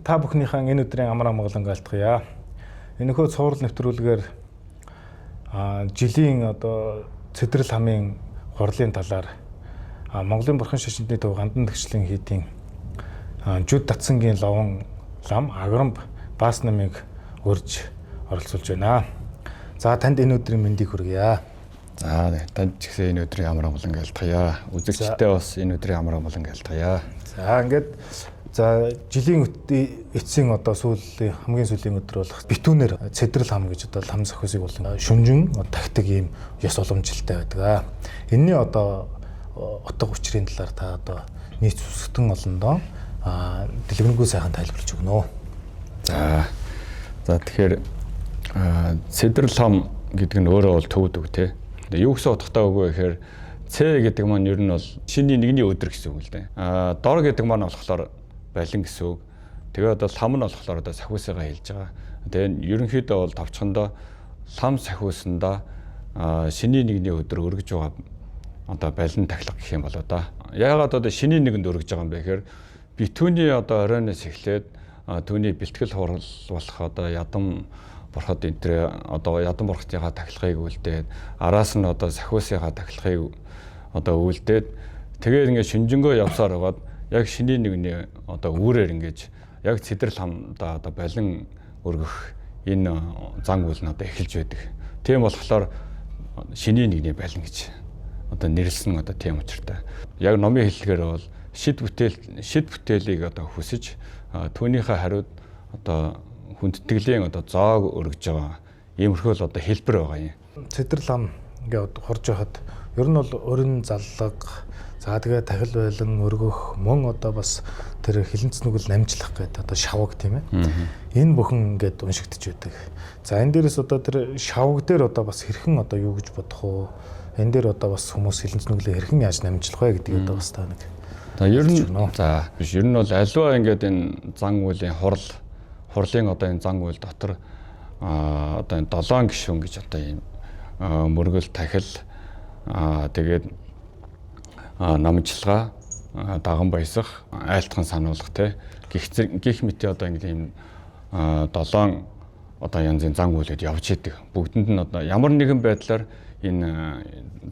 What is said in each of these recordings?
Та бүхнийхэн энэ өдрийн амар амгалан айлтгая. Энэхүү цуврал нэвтрүүлгээр жилийн цэдрэл хамын хурлын талаар Монголын бурхан шашинтны төв гандан тгшлийн хийдийн жүд татсангийн ловон лам аграмб бас намыг урьж оролцуулж байна. За танд энэ өдрийн мэндийг хүргье. За танд ч гэсэн энэ өдрийн амар амгалан айлтгая. Үзэгчдээ бас энэ өдрийн амар амгалан айлтгая. За ингээд жилийн эцсийн сүүлийн хамгийн сүүлийн өдөр болох битүүнээр цэдрэл хам гэж лам зохиосыг болон шүнжин тагтаг ийм ёс уламжилтай байдаг. Энэний утга учрын талаар та нийт сүсгтэн олондоо дэлгэрэнгүй сайхан тайлбарлаж өгнө. За тэгэхээр цэдрэл хам гэдэг нь өөрөө бол төвд үг тий. Юу гэсэн утгатай үг вэ гэхээр Ц гэдэг маань ер нь бол шинийн нэгний өдөр гэсэн үг л дээ. Дор гэдэг маань болохоор байлин гэсэн үг. Тэгээд лам нь болохоор сахиусыгаа хэлж байгаа. Тэгээд ерөнхийдөө бол товчхондоо лам сахиусандаа шинийн нэгний өдөр өргөж байгаа байлин тахилга гэх юм болоо да. Яагаад шинийн нэгэнд өргөж байгаа юм бэ гэхээр битүүний оройноос эхлээд түүний бэлтгэл хурал болох ядам бурхад энтрээ ядам бурхтынхаа тахилгыг үлдээд араас нь сахиусыгаа тахилгыг үлдээд тэгээд ингээд шүнжэнгөө явсаар байгаад яг шинийн нэгний үүрээр ингэж яг цэдрэл хамдаа балин өргөх энэ зан үйл нь эхэлж байдаг. Тийм болохоор шинийн нэгний балин гэж нэрлсэн тийм учиртай. Яг номын хэллэгээр бол шид бүтээлийг хүсэж түүнийхээ хариуд хүндтгэлийн зоог өргөж байгаа. Иймэрхүү л хэлбэр байгаа юм. Цэдрэл хам ингээд хурж байхад ер нь бол өрн заллаг тэгээ тахил байлан өргөх мөн бас тэр хилэнц нүгэл намжлах гэдэг шавг тийм ээ. Энэ бүхэн ингээд уншигдж байдаг. За энэ дээрээс тэр шавг дээр бас хэрхэн юу гэж бодох уу? Энэ дээр бас хүмүүс хилэнц нүглээ хэрхэн яаж намжлах вэ гэдгийг бас та нэг. За ер нь ер нь бол аливаа ингээд энэ зан үйлийн хурлын энэ зан үйл дотор энэ 7 гишүүн гэж ийм мөргөл тахил тэгээд намжлага даган баясах айлтхан сануулгах гих мэт ингээд ийм 7 янзын зан үйлүүд явж идэг. Бүгдэнд нь ямар нэгэн байдлаар энэ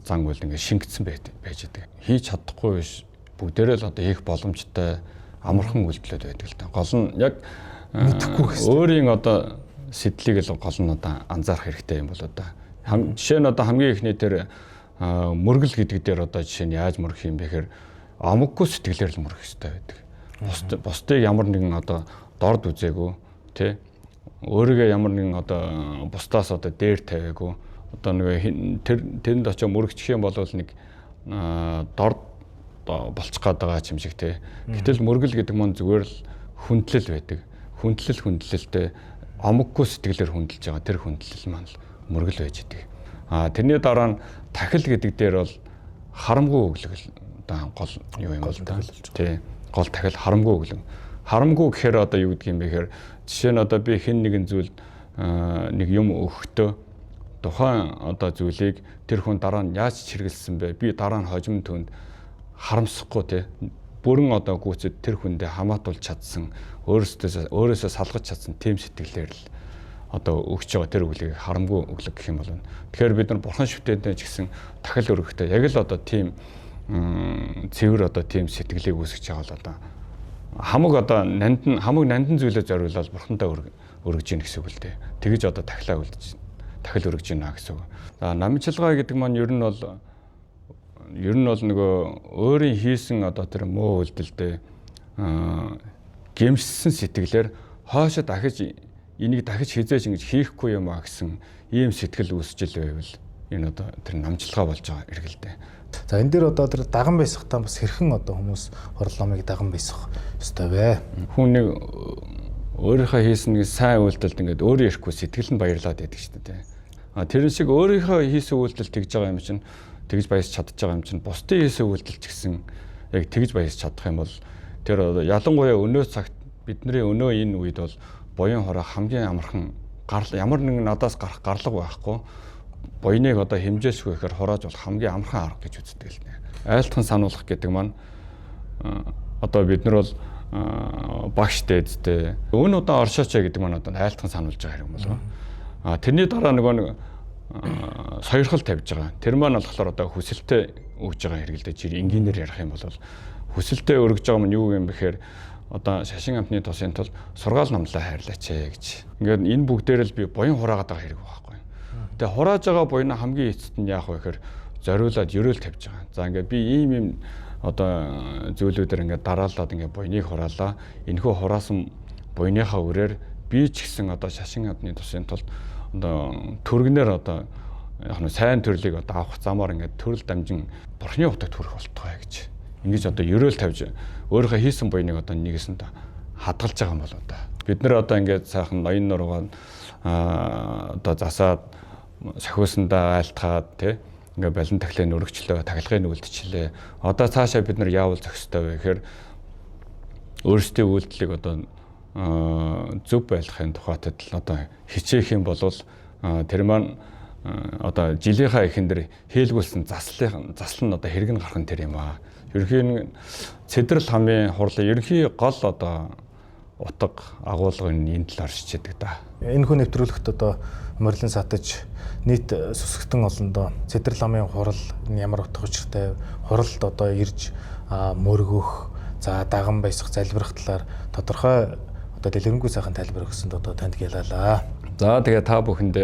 зан үйл ингээд шингэсэн байж идэг. Хийж чадахгүй биш. Бүгдээрээ л хийх боломжтой амархан үйлдэлүүд байдаг л да. Гол нь яг мэдэхгүй гэсэн. Өөрийн сэтлийг л гол нь анзаарах хэрэгтэй юм болоо да. Жишээ нь хамгийн ихний тэр мөргөл гэдэг дээр жишээ нь яаж мөрөх юм бэ гэхээр амггүй сэтгэлээр л мөрөх хэрэгтэй байдаг. Бусдыг ямар нэгэн дорд үзээгүй тий өөрийгөө ямар нэгэн бусдаас дээр тавиагүй тэрэнд очиж мөрөгчих юм бол нэг дорд болчих гээд байгаа юм шиг тий. Гэтэл мөргөл гэдэг маань зүгээр л хүндлэл байдаг. Хүндлэлтэй амггүй сэтгэлээр хүндэлж байгаа тэр хүндлэл маань л мөргөл байж идэг. Тэрний дараа нь тахил гэдэг дээр бол харамгүй өглөг гол юу юм бол тий гол тахил харамгүй өглөг. Харамгүй гэхээр юу гэдэг юм бэ гэхээр жишээ нь би хэн нэгэн зүйлд нэг юм өгөхдөө тухайн зүйлийг тэр хүн дараа нь яаж чиргэлсэн бэ? Би дараа нь хожим түнд харамсахгүй тий бүрэн гүйцэд тэр хүндээ хамаатуулж чадсан өөрөөсөө салгаж чадсан тийм сэтгэлээр л өгч байгаа тэр өглийг харамгүй өглөг гэх юм бол. Тэгэхээр бид нар бурхан шүтээдээ ч гэсэн тахил өргөхдөө яг л тийм цэвэр тийм сэтгэлийг үүсгэж байгаа л хамаг нандин зүйлээ зориулаад бурхантай өргөж гин гэсэн үг л дээ. Тэгэж тахил өргөж гинэ гэсэн үг. За намжлага гэдэг маань ер нь бол нөгөө өөрийн хийсэн тэр муу үйлдэлдээ гэмшсэн сэтгэлээр хоошо энийг дахиж хизээж ингэж хийхгүй юм гэсэн ийм сэтгэл үүсчил байвал энэ тэр намжлага болж байгаа эргэлдээ. За энэ дээр тэр даган байсахтаа бас хэрхэн хүмүүс хурлаамыг даган байсах ёстой вэ? Хүн нэг өөрийнхөө хийсэн нэг сайн үйлдэлд ингээд өөрөө ирэхгүй сэтгэл нь баярлаад байдаг шүү дээ. Тэр шиг өөрийнхөө хийсэн үйлдэл тэгж байгаа юм чинь тэгж баясч чадж байгаа юм чинь бусдын хийсэн үйлдэл ч гэсэн яг тэгж баясч чадах юм бол тэр ялангуяа өнөө цагт бидний өнөө энэ үед бол буян хороо хамгийн амархан ямар нэгэн надаас гарах гарлага байхгүй буйныг хэмжээсгүй гэхээр хороож бол хамгийн амархан арга гэж үздэг л нэ. Айлтхан сануулгах гэдэг маань бид нар бол багш дээдтэй өн удаа оршооч гэдэг маань одоо айлтхан сануулж байгаа хэрэг болов. Тэрний дараа нэг сойрхол тавьж байгаа. Тэр маань болохоор одоо хүсэлтэд өгж байгаа хэрэг л дээ. Жир энгийнээр ярих юм бол хүсэлтэд өргөж байгаа нь юу юм бэхээр одоо шашин амтны тусын тул сургаал номлоо хайрлаач гэж. Ингээд энэ бүгдээр л би буян хураагаад байгаа хэрэг байхгүй. Тэгээ хурааж байгаа буйна хамгийн эцэст нь яах вэ гэхээр зориулаад ерөөл тавьж байгаа. За ингээд би ийм одоо зүйлүүдээр ингээд дараалаад ингээд буйныг хураалаа. Энэхүү хураасан буйныхаа үрээр би ч гэсэн одоо шашин амтны тусын тулд одоо төргнөр одоо яг нь сайн төрлийг одоо авах замаар ингээд төрөл дамжин бурхны утагт хүрэх болтугай гэж. Ингэж одоо ерөөл тавьж өөрийнхөө хийсэн буйныг одоо нэгэсэнд хадгалж байгаа юм болоо да. Бид нэр одоо ингээд сайхан ноён нуруугаа одоо засаад сахиусандаа айлтгаад тий ингээд балин тахлын өргөчлөө, тахилгын үлдчихлээ. Одоо цаашаа бид нар яавал зохистой вэ гэхээр өөрсдийн үйлдэлийг одоо зөв байлгахын тухайтад л одоо хичээх юм бол тэр маань одоо жилийнхаа эхэндэр хийлгүүлсэн заслал нь одоо хэрэг нь гарах нь тэр юм аа. Ерөнхийн цэдрэл хамын хурлын ерөнхий гол одоо утга агуулгын энэ талаар шийддэг да. Энэ хүн нэвтрүүлэгт одоо морилын сатаж нийт сүсгтэн олондоо цэдрэл хамын хурал ямар утга учиртай хуралд одоо ирж мөргөх за даган баясах залбирах талаар тодорхой одоо дэлгэрэнгүй сайхан тайлбар өгсөнд одоо танд ялалаа. За тэгээ та бүхэнд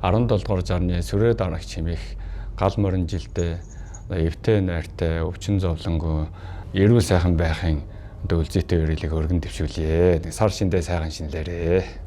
17 дугаар жарны сүрээ дарагч хэмээх гал морин жилдээ эвтэй найртай өвчин зовлонгүй эрүүл сайхан байхын одоо үлзийтэй өрөөлийг өргөн дэвшүүлье. Сар шиндээ сайхан шинлээрээ.